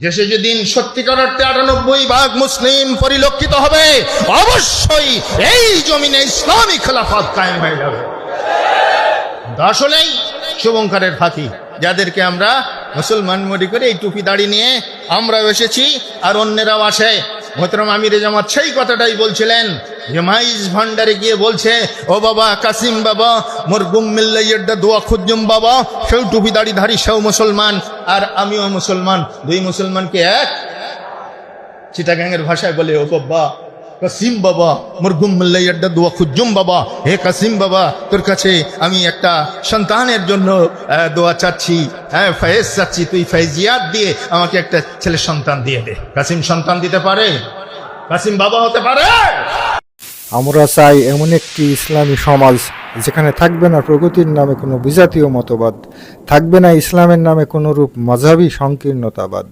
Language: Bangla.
দেশে যেদিন সত্যিকার অর্থে ৯৮% মুসলিম পরিলক্ষিত হবে, অবশ্যই এই জমিনে ইসলামী খেলাফত কায়েম হয়ে যাবে। আসলেই শুভঙ্করের ফাঁকি, যাদেরকে আমরা মুসলমান মনে করে এই টুপি দাড়ি নিয়ে আমরাও এসেছি আর অন্যেরাও আসে। মোহতারাম আমিরে জামাত সেই কথাটাই বলছিলেন যে মাইজ ভান্ডারে গিয়ে বলছে, ও বাবা কাসিম বাবা, মোর গুম মিল্লাইয়েরটা দোয়া খুঁজুম বাবা, সেও টুপি দাড়ি ধারী, সেও মুসলমান আর আমিও মুসলমান, দুই মুসলমানকে এক। চিটাগাংয়ের ভাষায় বলে, ও বাবা কাসিম বাবা, মোর গুম মিল্লাইয়েরটা দোয়া খুঁজুম বাবা, হে কাসিম বাবা, তোর কাছে আমি একটা সন্তানের জন্য দোয়া চাচ্ছি, হ্যাঁ ফয়েজ চাচ্ছি, তুই ফয়েজিয়াত দিয়ে আমাকে একটা ছেলে সন্তান দিয়ে দে। কাসিম সন্তান দিতে পারে? কাসিম বাবা হতে পারে? আমরা চাই এমন একটি ইসলামী সমাজ যেখানে থাকবে না প্রগতির নামে কোনো বিজাতীয় মতবাদ, থাকবে না ইসলামের নামে কোনোরূপ মাযহাবী সংকীর্ণতাবাদ।